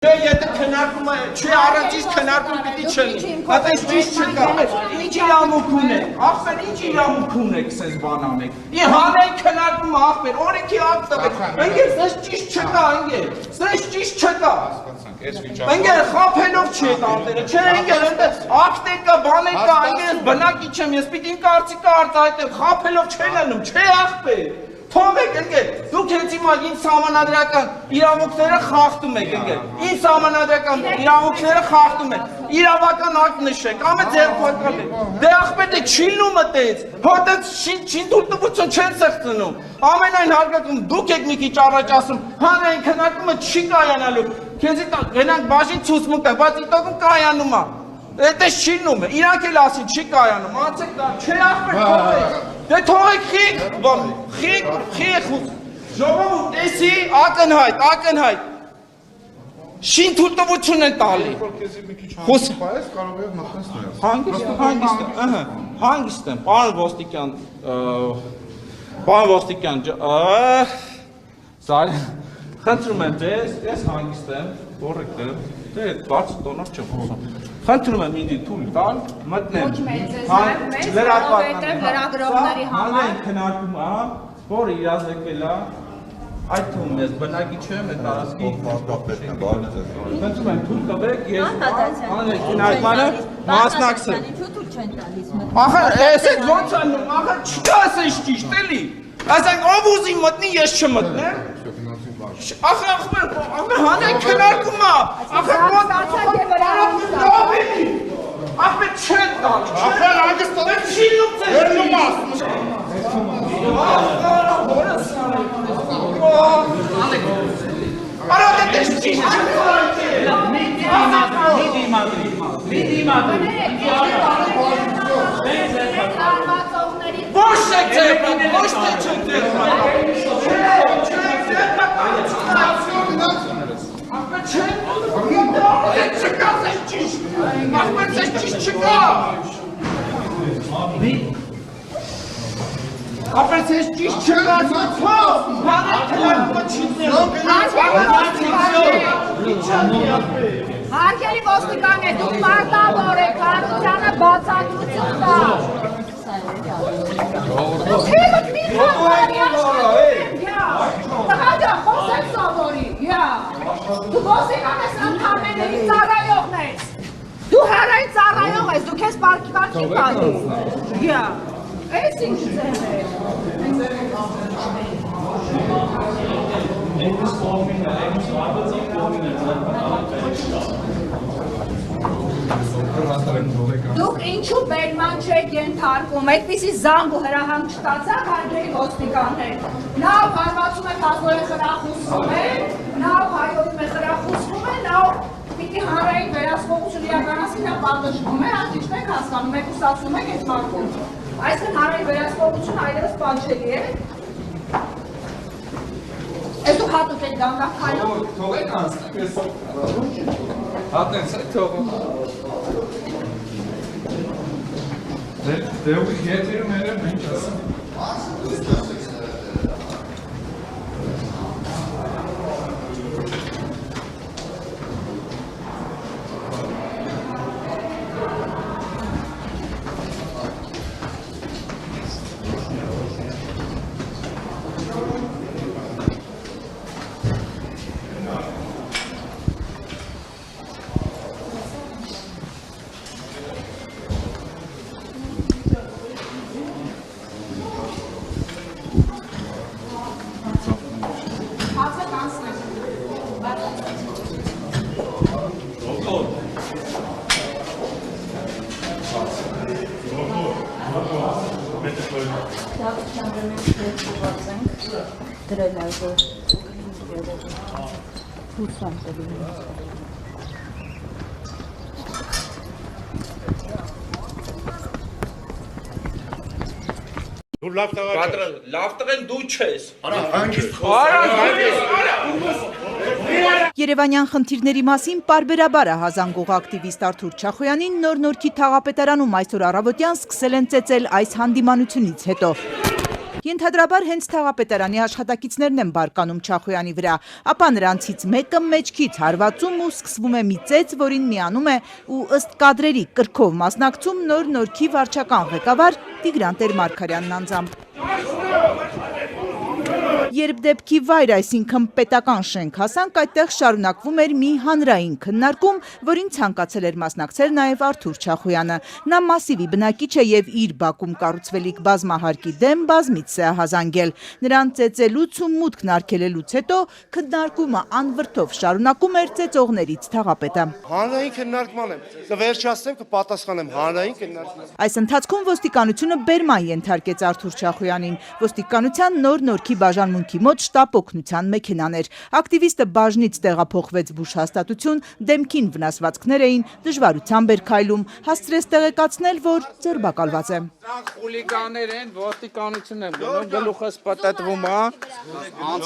Եթե քննարկում է, չէ առանց իսկ քննարկում պիտի չլինի։ Այդպես ճիշտ չկա։ Ինչ իրավունք ունեք։ Ախպեր ինչ իրավունք ունեք սենց բան անեք։ Հանեք քննարկումը ախպեր, օրենքի ակտ տվեք։ Ընկեր, սենց ճիշտ չկա, ընկեր։ Սենց ճիշտ չկա։ Ընկեր, խաբելով չի տանտերը, չէ, ընկեր, այնտեղ ակտեր կա, բաներ կա, ընկեր, բնակի չեմ, ես պիտի իմ կարծիքը արտահայտեմ, խաբելով չեն անում, չէ ախպեր։ Թողեք ընկեր, դուք հենց հիմա ինձ սահմանադրական իրավունքները խախտում եք ընկեր, ինձ սահմանադրական իրավունքները խախտում եք, իրավական ակտ նշեք, ամեն ձեռքբերել եք, դե ախպետ է չիլնում մտեց, հոտեց շինթուլտվություն չեն սեղծնում, ամենայն հարգակում դուք եք մի քիչ առաջ ասում, հանրային քննարկումը չի կայանալու, քեզի գնանք բաժին ցուցմունք տա, բայց իտոգում կայանում է, այդպես չիլնում է, իրանք էլ ասին չի կայանում, անցեք դա, չէ ախպետ թողեք, դե թողեք խիղ, ժողովուրդ, տեսի, ակնհայտ, շինթուլտվություն են տալի, հանգիստ եմ, պարոն ոստիկյան, խնդրում եմ ձեզ, ես հանգիստ եմ, կոռեկտ եմ, դե բարձր տոնով չեմ խոսում, խնդրում եմ ինձ թույլ տալ, մտնեմ, լրագրողների համար քննարկում է, որը իրազեկվել է, այդ թվում ես բնակի չեմ, այդ տարածքի խնդրում եմ թույլ տվեք, ես քննարկմանը մասնակցեմ։ Ախր, էսեք ոնց անում, ախր չկա ասես ճիշտ էլի, ասենք ով ուզի մտնի, ես չմտնեմ, ախր հանեք քննարկում է, ախր ախպետ չեն տալ, ախր անգստ տվեք շիլում ձեզ վերնում ասում Արա դե ճիշտ Ոչ է ձերբակ, ոչ թե չեն ձերբակ Ախպետ չեն չկաս ես ճիշտ Ախպետ ես ճիշտ չկա Ախպետ ես ճիշտ չկա Հանեք քննարկումը Հարգելի ոստիկան է, դուք մարտավոր եք, հանրությանը բացատրություն տա Դուք հիվտ մի խաղարի Տղաջա, խոսեք սովորի, դու ոստիկան ես ընդհանրների ծառայողն ես Դու հարայի ծառայող ես, դու քեզ պարքի տալու Այս ինչ ձեն է Դուք ինչու բերման չեք ենթարկում, այդպիսի զանգ ու հրահանգ չտացակ հարգելի ոստիկաններ Նավ հարվածում է փազորը խրախուսվում է, նավ հայոյում է խրախուսվում է, նավ պիտի հանրային վերահսկողություն իրականացի նա պատժվում է, ճիշտ եք հասկանում, մեկուսացնում եք այդ մարդուն Այսքան հանրային վերահսկողություն այլևս պատժելի է Ես դուք հատուկ եք դանդաղ քայլում Թողեք անցնեմ, ես հատնենց այդ թողում Դե ուղիք եթերում երեմ ինչ ասեմ Լավ տղեն դու չես Երևանյան խնդիրների մասին պարբերաբար է հազանգող ակտիվիստ Արթուր Չախոյանին նոր-նորքի թաղապետարանում այսօր առավոտյան սկսել են ծեծել այս հանդիմանությունից հետո Ենթադրաբար հենց թաղապետարանի աշխատակիցներն են բարկանում Չախոյանի վրա, ապա նրանցից մեկը մեջքից հարվածում ու սկսվում է մի ծեծ, որին միանում է ու ըստ կադրերի կրքով մասնակցում Նոր Նորքի վարչական ղեկավար Տիգրան Տեր-Մարգարյանն անձամբ։ Երբ դեպքի վայր, այսինքն պետական շենք հասանք, այդտեղ շարունակվում էր մի հանրային քննարկում, որին ցանկացել էր մասնակցել նաև Արթուր Չախոյանը։ Նա մասիվի բնակիչ է եւ իր Բաքում կառուցվելիք բազմահարկի դեմ բազմիցս է հազանգել։ Նրան ծեծելուց ու մուտքն արգելելուց հետո քննարկումը անվրդով շարունակում էր ծեծողներից թաղապետը։ Հանրային քննարկման եմ, կվերջացնեմ, կպատասխանեմ հանրային քննարկման։ Այս ընթացքում ոստիկանությունը բերման ենթարկեց Արթուր Չախոյանին։ Ոստիկանության Նոր Նորքի բաժանմունքի մոտ շտապ օգնության մեքենաներ։ Ակտիվիստը բաժնից տեղափոխվեց բուժ հաստատություն, դեմքին վնասվածքներ էին, դժվարությամբ էր քայլում, հասցրեց տեղեկացնել, որ ձերբակալված է։ Խուլիգաներ են, ոստիկանություն են գնում, գլուխս պատտվում է,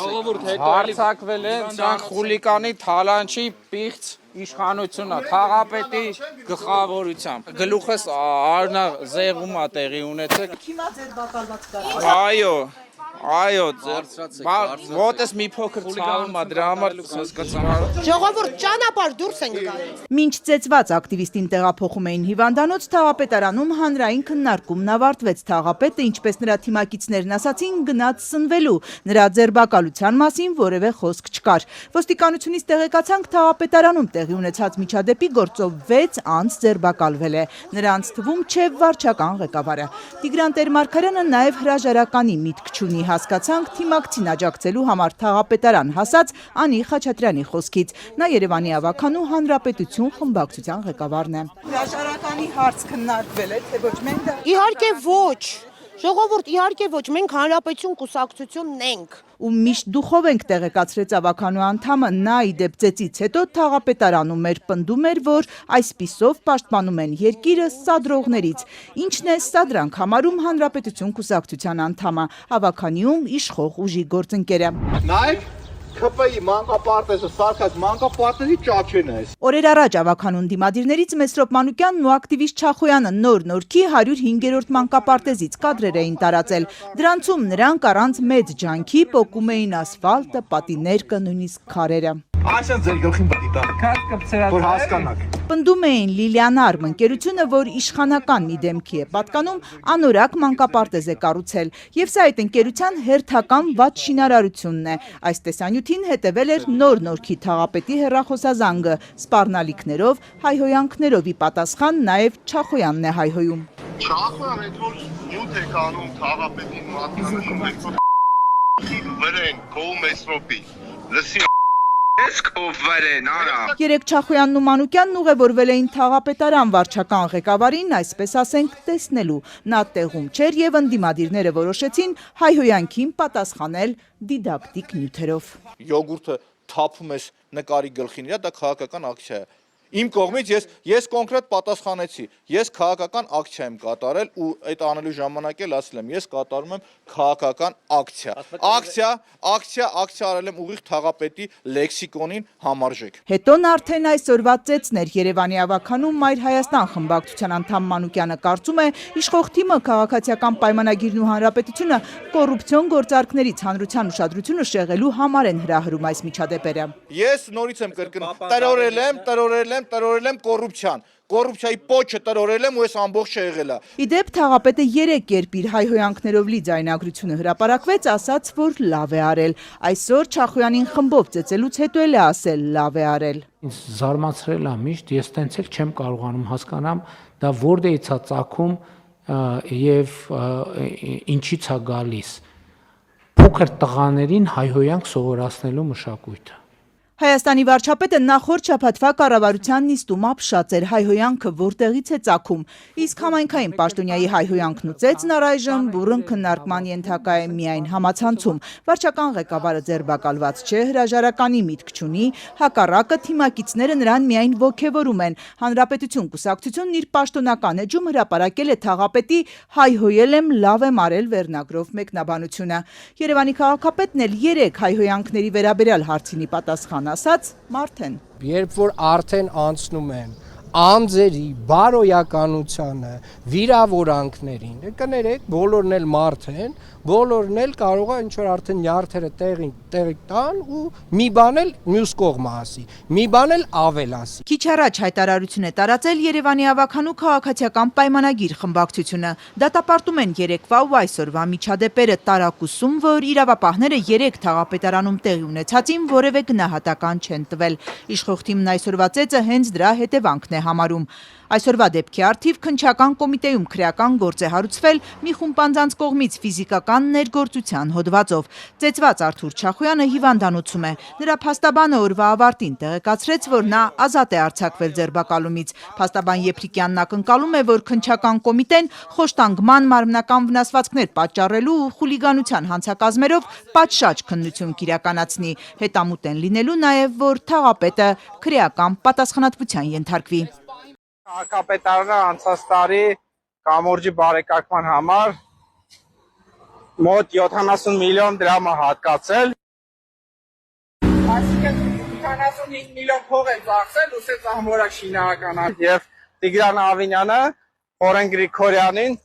ժողովուրդ հետո հարձակվել են, ցանկ խուլիգանի թալանչի պիղծ իշխանությունը թաղապետի գլխավորությամբ։ Գլուխս արնա զեղում է տեղի ունեցել։ Հիմա ձերբակալված կա։ Այո, ոտս մի փոքր ցավում է, դրա համար հասկացա։ Ժողովուրդ ճանապարհ դուրս ենք գալիս։ Մինչ ծեծված ակտիվիստին տեղափոխում էին հիվանդանոց, թաղապետարանում հանրային քննարկումն ավարտվեց։ Թաղապետը, ինչպես նրա թիմակիցներն ասացին, գնաց սնվելու։ Նրա ձերբակալության մասին որևէ խոսք չկար։ Ոստիկանությունից տեղեկացանք, թաղապետարանում տեղի ունեցած միջադեպի գործով 6 անձ ձերբակալվել է։ Նրանց թվում չէ վարչական ղեկավարը։ Տիգրան Տեր-Մարգարյանը նաև հրաժարականի միտք չունի, հասկացանք թիմակցին աջակցելու համար թաղապետարան հասած Անի Խաչատրյանի խոսքից։ Նա Երևանի ավականու Հանրապետություն խմբակցության ղեկավարն է։ Հրաժարականի հարց քննարկվել է, թե ոչ մենք դա։ Իհարկե ոչ։ Ժողովուրդ, իհարկե ոչ, մենք Հանրապետություն կուսակցությունն ենք։ Ու միշտ դուխով ենք տեղեկացրեց ավականու անդամը, նա ի դեպ ծեծից հետո թաղապետարանում էր, պնդում էր, որ այսպիսով պաշտպանում են երկիրը սադրողներից։ Ինչն է սադրանք համարում Հանրապետություն կուսակցության անդամը, ավականիում իշխող ուժի գործընկերը։ Նայեք, ՔՊ-ի մանկապարտեզը սարքած մանկապարտեզի ճաչեն է։ Օրեր առաջ ավականուն դիմադիրներից Մեսրոպ Մանուկյանն ու ակտիվիստ Չախոյանը Նոր Նորքի 105-րդ մանկապարտեզից կադրեր էին տարածել։ Դրանցում նրանք առանց մեծ ջանքի պոկում էին ասֆալտը, պատիներկը, նույնիսկ քարերը։ Այսինքն ձեր գլխին պետք է որ հասկանաք։ Պնդում էին Լիլիանարմ ընկերությունը, որ իշխանական մի դեմքի է պատկանում, անորակ մանկապարտեզ է կառուցել, եւ սա այդ ընկերության հերթական վատ շինարարությունն է։ Այս տեսանյութին հետևել էր Նոր Նորքի թաղապետի հեռախոսազանգը, սպառնալիքներով, հայհոյանքներով ի պատասխան նաև Չախոյանն է հայհոյում։ Չախոյան այդ որ նյութ է կանում թաղապետին մատնանում եք վրեն կողմ Մեսրոպի լսի ես կով վրեն արա։ Երեք Չախոյանն ու Մանուկյանն ուղևորվել էին թաղապետարան վարչական ղեկավարին, այսպես ասենք, տեսնելու։ Նա տեղում չէր եւ ընդդիմադիրները որոշեցին հայհոյանքին պատասխանել դիդակտիկ նյութերով։ Յոգուրտը թափում ես նկարի գլխին, դա քաղաքական ակցիա է։ Իմ կողմից ես կոնկրետ պատասխանեցի, ես քաղաքական ակցիա եմ կատարել ու այդ անելու ժամանակ էլ ասել եմ, ես կատարում եմ քաղաքական ակցիա արել եմ ուղիղ թաղապետի լեքսիկոնին համարժեք։ Հետոն արդեն այսօրվա ծեծն էր Երևանի ավականում Մայր Հայաստան խմբակցության անդամ Մանուկյանը կարծում է, իշխող թիմը քաղաքացիական պայմանագիրն ու հանրապետությունը կոռուպցիոն գործարքներից հանրության ուշադրությունը շեղելու համար են հրահրում այս միջադեպերը։ Ես նորից եմ կրկնում, տրորել եմ կոռուպցիան։ Կոռուպցիայի պոչը տրորել եմ ու ես ամբողջը եղել է։ Իդեպ թաղապետը 3 կերպ իր հայհոյանքներով լի ձայնագրությունը հրապարակվեց, ասաց, որ լավ է արել։ Այսօր Չախոյանին խմբով ծեծելուց հետո էլ է ասել լավ է արել։ Ինձ զարմացրել է միշտ, ես տենց էլ չեմ կարողանում հասկանամ, դա որտեղից է ծագում եւ ինչից է գալիս։ Փոքր տղաներին հայհոյանք սովորացնելու մշակույթը։ Հայաստանի վարչապետը նախորդ շաբաթվա կառավարության նիստում ապշած էր հայհոյանքը որտեղից է ծագում, իսկ համայնքային պաշտոնյայի հայհոյանքն ու ծեծն առայժմ բուռն քննարկման ենթակա է միայն համացանցում։ Վարչական ղեկավարը ձերբակալված չէ, հրաժարականի միտք չունի, հակառակը թիմակիցները նրան միայն ոգևորում են։ Հանրապետություն կուսակցությունն իր պաշտոնական էջում հրապարակել է թաղապետի հայհոյել եմ, լավ եմ արել վերնագրով մեկնաբանությունը։ Երևանի քաղաքապետն էլ 3 հայհոյանքների վերաբերյալ հարցինի պատասխան ասաց Մարթեն։ Երբ որ արդեն անցնում են անձերի բարոյականությանը, վիրավորանքներին, կներեք, բոլորն էլ մարդ են, բոլորն էլ կարող է ինչ-որ արդեն նյարդերը տեղի տան ու մի բան էլ մյուս կողմը ասի, մի բան էլ ավել ասի։ Քիչ առաջ հայտարարություն է տարածել Երևանի ավականու քաղաքացիական պայմանագիր խմբակցությունը։ Դատապարտում են երեկվա ու այսօրվա միջադեպերը, տարակուսում, որ իրավապահները 3 թաղապետարանում տեղի ունեցածին որևէ գնահատական չեն տվել։ Իշխող թիմն այսօրվա ծեծը հենց դրա հետևանքն է համարում։ Այսօրվա դեպքի առթիվ քննչական կոմիտեում քրեական գործ է հարուցվել մի խումբ անձանց կողմից ֆիզիկական ներգործության հոդվածով։ Ծեծված Արթուր Չախոյանը հիվանդանոցում է։ Նրա փաստաբանը օրվա ավարտին տեղեկացրեց, որ նա ազատ է արձակվել ձերբակալումից։ Փաստաբան Եփրիկյանն ակնկալում է, որ քննչական կոմիտեն խոշտանգման, մարմնական վնասվածքներ պատճառելու ու խուլիգանության հանցակազմերով պատշաճ քննություն կիրականացնի։ Հետամուտ են լինելու նաև, որ թաղապետը քրեական պատասխանատվության ենթարկվի։ Քաղաքապետարանը անցած տարի կամուրջի բարեկարգման համար մոտ 70 միլիոն դրամ է հատկացել։ Այսինքն 75 միլիոն փող է ծախսել ու սենց ամորակ շինարարական եւ Տիգրան Ավինյանը Խորեն Գրիգորյանին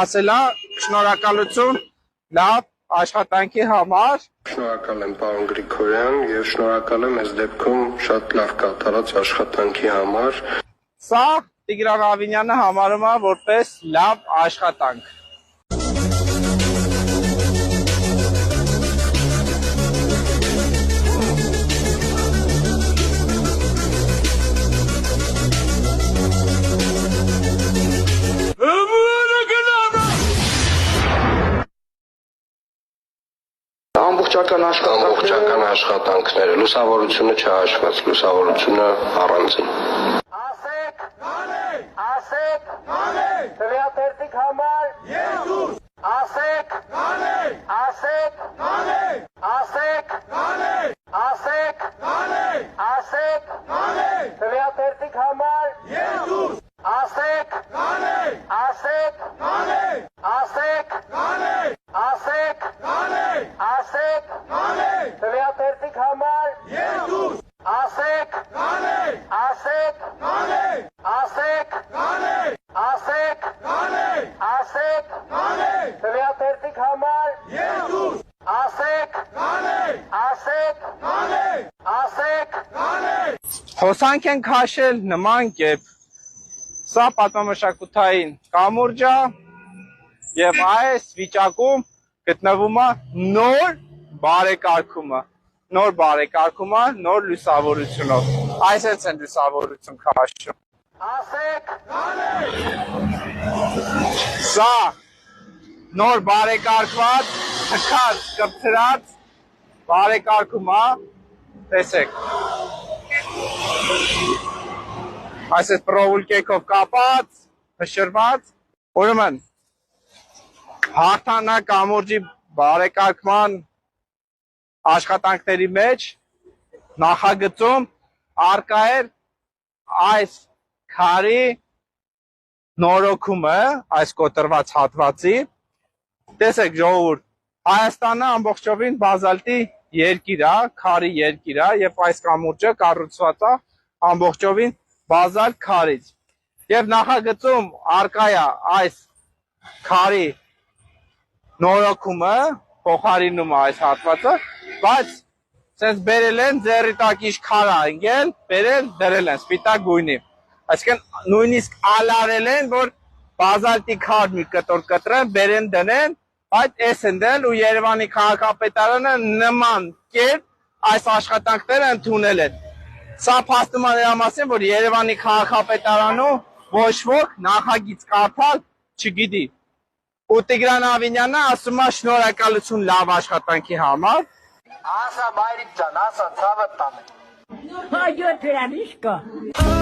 ասել է շնորհակալություն լավ աշխատանքի համար։ Շնորհակալ եմ պարոն Գրիգորյան եւ շնորհակալ եմ այս դեպքում շատ լավ կատարած աշխատանքի համար։ Սա Տիգրան Ավինյանը համարում է որպես լավ աշխատանք։ Ամբողջական աշխատանքները, լուսավորությունը չհաշված, լուսավորությունը առանձին։ Ասեք, ասեք, քրեատերտիկ համար 2 ասեք, ասեք, ասեք, ասեք, ասեք, քրեատերտիկ համար 2 ասեք, ասեք, ասեք, ասեք, ասեք, քրեատերտիկ համար 2 ասեք, ասեք, ասեք, ասեք, ասեք, քրեատերտիկ համար 2 ասեք, ասեք, ասեք, հոսանք են քաշել նման կերպ։ Սա պատմամշակութային կամուրջ է եւ այս վիճակում գտնվում է նոր բարեկարգումը, նոր լուսավորությունով։ Այսպես են լուսավորություն քաշում։ Ասեք, սա նոր բարեկարգված, թքած, կպցրած բարեկարգում է, տեսեք։ Այսպես պրովուլկեքով կապած, հշրված, ուրեմն հաղթանա կամուրջի բարեկարգման աշխատանքների մեջ նախագծում արկա էր այս քարի նորոգումը, այս կոտրված հատվածի։ Տեսեք ժողովուրդ, Հայաստանը ամբողջովին բազալտի երկիր է, քարի երկիր է եւ այս կամուրջը կառուցված է ամբողջովին բազալտ քարից։ Եվ նախագծում արկա է այս քարի նորոգումը, փոխարինումը այս հատվածը, բայց sense բերել են ձեռի տակ ինչ քար է ընկել, բերել դրել են սպիտակ գույնի։ Այսինքն նույնիսկ ալարել են, որ բազալտի քար մի կտոր կտրեն, բերեն դնեն, բայց էս են դել ու Երևանի քաղաքապետարանը նման կերպ այս աշխատանքները ընդունել են։ Սա փաստում է նրա մասին, որ Երևանի քաղաքապետարանում ոչ ոք նախագիծ կարդալ չգիտի։ Ու Տիգրան Ավինյանը ասում է շնորհակալություն լավ աշխատանքի համար։ Ասա մայրիկ ջան, ասա ցավը տանը։ Հայ ջան, դրանիշ կա։